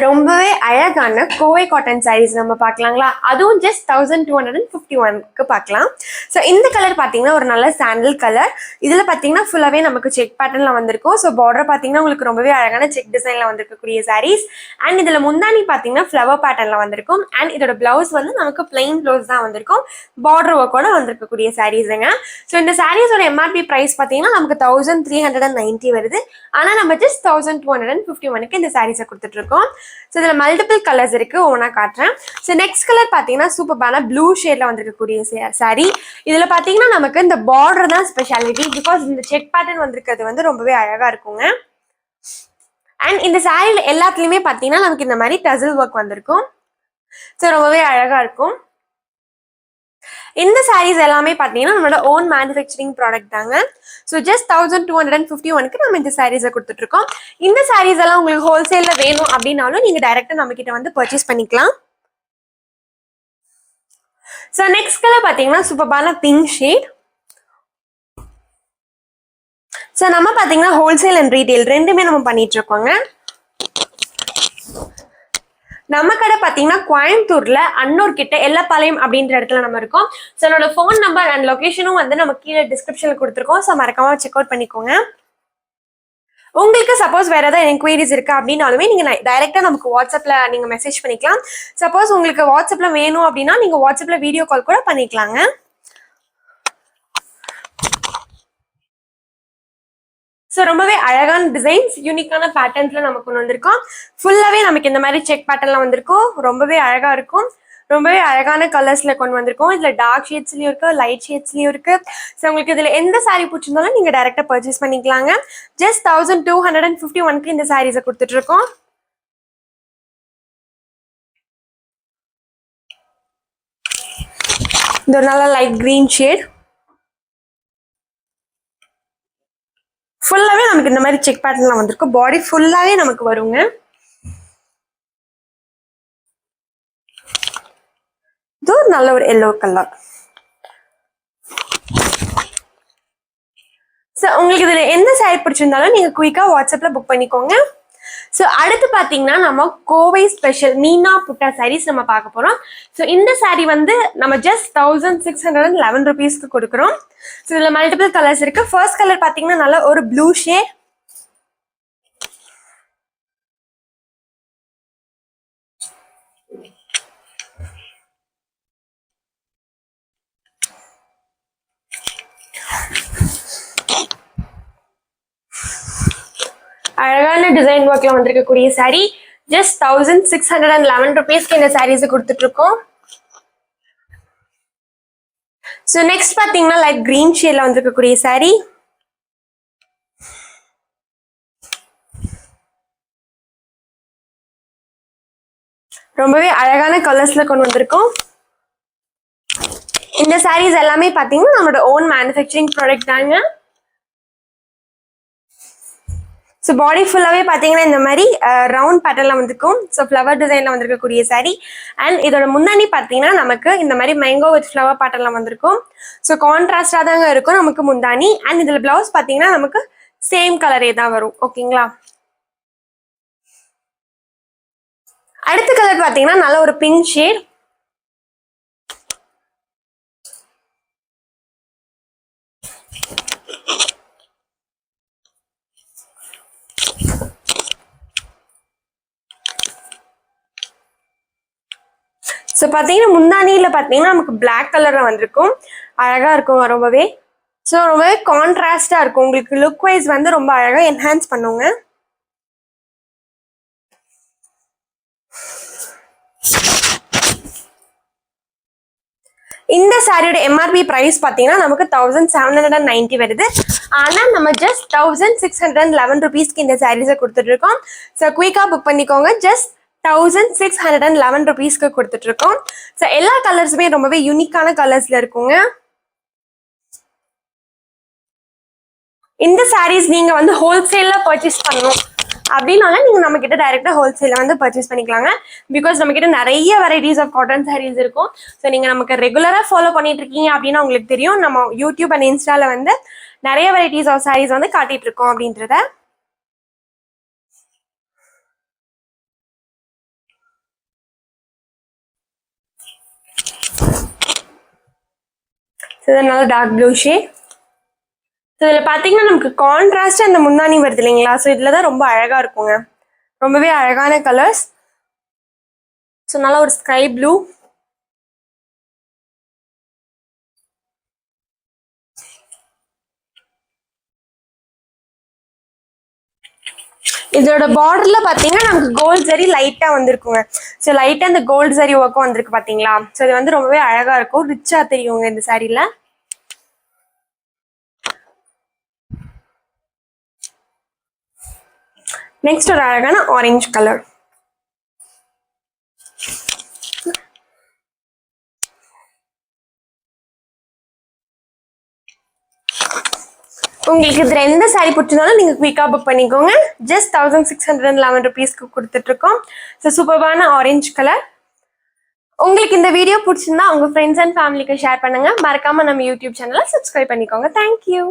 ரொம்பவே அழகான கோவை காட்டன் சாரீஸ் நம்ம பார்க்கலாங்களா? அதுவும் ஜஸ்ட் 1251க்கு பார்க்கலாம். ஸோ இந்த கலர் பார்த்தீங்கன்னா ஒரு நல்ல சாண்டல் கலர். இதில் பார்த்தீங்கன்னா ஃபுல்லாகவே நமக்கு செக் பேட்டர்னில் வந்திருக்கும். ஸோ பார்டர் பார்த்தீங்கன்னா உங்களுக்கு ரொம்பவே அழகான செக் டிசைனில் வந்திருக்கக்கூடிய சாரீஸ். அண்ட் இதில் முந்தானி பார்த்தீங்கன்னா ஃப்ளவர் பேட்டர்னில் வந்திருக்கும். அண்ட் இதோட பிளவுஸ் வந்து நமக்கு பிளெயின் பிளவுஸ் தான் வந்திருக்கும். பார்டர் ஒர்க்கோட வந்திருக்கக்கூடிய சாரீஸுங்க. ஸோ இந்த சாரீஸோட எம்ஆர்பி ப்ரைஸ் பார்த்தீங்கன்னா நமக்கு 1390 வருது. ஆனால் நம்ம ஜஸ்ட் 1251க்கு இந்த சாரீஸை கொடுத்துட்ருக்கோம். ஸோ இதில் மல்டிபிள் கலர்ஸ் இருக்குது, ஒவ்வொன்றா காட்டுறேன். ஸோ நெக்ஸ்ட் கலர் பார்த்தீங்கன்னா சூப்பரான ப்ளூ ஷேடில் வந்திருக்கக்கூடிய சாரீ. இதில் பார்த்தீங்கன்னா நமக்கு இந்த பார்டர் தான் ஸ்பெஷாலிட்டி. பிகாஸ் இந்த செக் பேட்டர்ன் வந்திருக்கிறது வந்து ரொம்பவே அழகாக இருக்குங்க. அண்ட் இந்த சாரீல எல்லாத்துலேயுமே பார்த்தீங்கன்னா நமக்கு இந்த மாதிரி டசில் ஒர்க் வந்திருக்கும். ஸோ ரொம்பவே அழகாக இருக்கும். இந்த சாரீஸ் எல்லாமே பார்த்தீங்கன்னா நம்மளோட ஓன் மேனுஃபேக்சரிங் ப்ராடக்ட் தாங்க. ஸோ ஜஸ்ட் 1251க்கு நம்ம இந்த சாரீஸை கொடுத்துட்ருக்கோம். இந்த சாரீஸ் எல்லாம் உங்களுக்கு ஹோல்சேலில் வேணும் அப்படின்னாலும் நீங்கள் டைரெக்டாக நம்மக்கிட்ட வந்து பர்ச்சேஸ் பண்ணிக்கலாம். ஸோ நெக்ஸ்ட் கலர் பார்த்தீங்கன்னா சூப்பரான பிங்க் ஷேட். ஸோ நம்ம பார்த்தீங்கன்னா ஹோல்சேல் அண்ட் ரீட்டெயில் ரெண்டுமே நம்ம பண்ணிட்டு இருக்கோங்க. நம்ம கடை பார்த்தீங்கன்னா கோயம்புத்தூர்ல அன்னூர் கிட்ட எல்லப்பாளையம் அப்படின்ற இடத்துல நம்ம இருக்கோம். ஸோ என்னோட ஃபோன் நம்பர் அண்ட் லொகேஷனும் வந்து நம்ம கீழே டிஸ்கிரிப்ஷனில் கொடுத்துருக்கோம். ஸோ மறக்காம செக் அவுட் பண்ணிக்கோங்க. உங்களுக்கு சப்போஸ் வேற ஏதாவது என்கொயரிஸ் இருக்கு அப்படின்னாலுமே நீங்க டைரக்டா நமக்கு வாட்ஸ்அப்ல நீங்க மெசேஜ் பண்ணிக்கலாம். சப்போஸ் உங்களுக்கு வாட்ஸ்அப்ல வேணும் அப்படின்னா நீங்க வாட்ஸ்அப்ல வீடியோ கால் கூட பண்ணிக்கலாங்க. ஸோ ரொம்பவே அழகான டிசைன்ஸ், யூனிக்கான பேட்டர்ன்ஸ்ல நமக்கு கொண்டு வந்திருக்கோம். ஃபுல்லாவே நமக்கு இந்த மாதிரி செக் பேட்டர்ன்ல வந்திருக்கும். ரொம்பவே அழகா இருக்கும். ரொம்பவே அழகான கலர்ஸ்ல கொண்டு வந்திருக்கோம். இதுல டார்க் ஷேட்ஸ்லயும் இருக்கு, லைட் ஷேட்ஸ்லயும் இருக்கு. ஸோ உங்களுக்கு இதுல எந்த சாரீ பிடிச்சிருந்தாலும் நீங்க டைரக்டா பர்ச்சேஸ் பண்ணிக்கலாங்க. ஜஸ்ட் 1251க்கு இந்த சாரீஸை கொடுத்துட்டு இருக்கோம். இந்த ஒரு நல்ல லைட் கிரீன் ஷேட். ஃபுல்லாவே நமக்கு இந்த மாதிரி செக் பேட்டர்ன்ல வந்திருக்கும். பாடி ஃபுல்லாவே நமக்கு வருங்க. இது ஒரு நல்ல ஒரு எல்லோ கலர். ஸோ உங்களுக்கு இதுல எந்த சாரீ பிடிச்சிருந்தாலும் நீங்க குயிக்கா வாட்ஸ்அப்ல புக் பண்ணிக்கோங்க. ஸோ அடுத்து பார்த்தீங்கன்னா நம்ம கோவை ஸ்பெஷல் மீனா புட்டா சாரீஸ் நம்ம பார்க்க போறோம். ஸோ இந்த சாரீ வந்து நம்ம ஜஸ்ட் 1611 rupeesக்கு கொடுக்குறோம். ஸோ இதுல மல்டிபிள் கலர்ஸ் இருக்கு. ஃபர்ஸ்ட் கலர் பார்த்தீங்கன்னா நல்ல ஒரு ப்ளூ ஷேட். அழகான டிசைன் ஒர்க்ல வந்திருக்கக்கூடிய சாரீ. ஜஸ்ட் 1611 rupeesக்கு இந்த சாரீஸ் கொடுத்துட்டு இருக்கோம். ஸோ நெக்ஸ்ட் பார்த்தீங்கன்னா லைட் கிரீன் ஷேட்ல வந்திருக்கக்கூடிய சாரீ. ரொம்பவே அழகான கலர்ஸ்ல கொண்டு வந்திருக்கோம். இந்த சாரீஸ் எல்லாமே பார்த்தீங்கன்னா நம்மளோட ஓன் மேனுஃபேக்சரிங் ப்ராடக்ட் தாங்க. ஸோ பாடி ஃபுல்லாகவே பார்த்தீங்கன்னா இந்த மாதிரி ரவுண்ட் பேட்டர்ல வந்திருக்கும். ஸோ ஃப்ளவர் டிசைனில் வந்திருக்கக்கூடிய சாரீ. அண்ட் இதோட முன்னாடி பார்த்தீங்கன்னா நமக்கு இந்த மாதிரி மேங்கோ வித் ஃப்ளவர் பேட்டர்ல வந்திருக்கும். ஸோ கான்ட்ராஸ்டாக தாங்க இருக்கும் நமக்கு முந்தானி. அண்ட் இதில் பிளவுஸ் பார்த்தீங்கன்னா நமக்கு சேம் கலரே தான் வரும். ஓகேங்களா? அடுத்த கலர் பார்த்தீங்கன்னா நல்ல ஒரு பிங்க் ஷேட். ஸோ பார்த்தீங்கன்னா முந்தானியில் பார்த்தீங்கன்னா நமக்கு பிளாக் கலரில் வந்திருக்கும். அழகாக இருக்கும் ரொம்பவே. ஸோ ரொம்பவே கான்ட்ராஸ்டாக இருக்கும். உங்களுக்கு லுக் வைஸ் வந்து ரொம்ப அழகாக என்ஹான்ஸ் பண்ணுங்க. இந்த சாரியோட எம்ஆர்பி ப்ரைஸ் பார்த்தீங்கன்னா நமக்கு 1790 வருது. ஆனால் நம்ம ஜஸ்ட் 1611 rupeesக்கு இந்த சாரீஸை கொடுத்துட்டு இருக்கோம். ஸோ குயிக்காக புக் பண்ணிக்கோங்க. ஜஸ்ட் 1611 rupeesக்கு கொடுத்துட்டு இருக்கோம். ஸோ எல்லா கலர்ஸுமே ரொம்பவே யூனிக்கான கலர்ஸ்ல இருக்குங்க. இந்த சாரீஸ் நீங்க வந்து ஹோல்சேல்ல பர்ச்சேஸ் பண்ணணும் அப்படின்னால நீங்க நம்ம கிட்ட டைரக்டா ஹோல்சேல்ல வந்து பர்ச்சேஸ் பண்ணிக்கலாங்க. பிகாஸ் நம்ம கிட்ட நிறைய வெரைட்டிஸ் ஆஃப் காட்டன் சாரீஸ் இருக்கும். ஸோ நீங்க நமக்கு ரெகுலரா ஃபாலோ பண்ணிட்டு இருக்கீங்க அப்படின்னா உங்களுக்கு தெரியும் நம்ம யூடியூப் அண்ட் இன்ஸ்டால வந்து நிறைய வெரைட்டிஸ் ஆஃப் சாரீஸ் வந்து காட்டிட்டு இருக்கோம் அப்படின்றத. இது நல்ல டார்க் ப்ளூ ஷேட். ஸோ இதில் பார்த்தீங்கன்னா நமக்கு கான்ட்ராஸ்ட் அந்த முந்தானி வருது இல்லைங்களா? ஸோ இதில் தான் ரொம்ப அழகாக இருக்குங்க. ரொம்பவே அழகான கலர்ஸ். ஸோ நல்லா ஒரு ஸ்கை ப்ளூ, இதோட பார்டர்ல பாத்தீங்கன்னா நமக்கு கோல்ட் சரி லைட்டா வந்திருக்குங்க. ஸோ லைட்டா அந்த கோல்டு சரி ஒர்க்கும் வந்திருக்கு பாத்தீங்களா? ஸோ இது வந்து ரொம்பவே அழகா இருக்கும், ரிச்சா தெரியுங்க இந்த சாரில. நெக்ஸ்ட் ஒரு அழகான ஆரஞ்சு கலர். உங்களுக்கு இதுல எந்த சாரி பிடிச்சிருந்தாலும் நீங்க குயிக்கா புக் பண்ணிக்கோங்க. ஜஸ்ட் 1611 rupeesக்கு கொடுத்துட்டு இருக்கோம். ஸோ சூப்பர்பான ஆரஞ்சு கலர். உங்களுக்கு இந்த வீடியோ பிடிச்சிருந்தா உங்க ஃப்ரெண்ட்ஸ் அண்ட் ஃபேமிலிக்கு ஷேர் பண்ணுங்க. மறக்காம நம்ம யூடியூப் சேனலை சப்ஸ்கிரைப் பண்ணிக்கோங்க. தேங்க்யூ.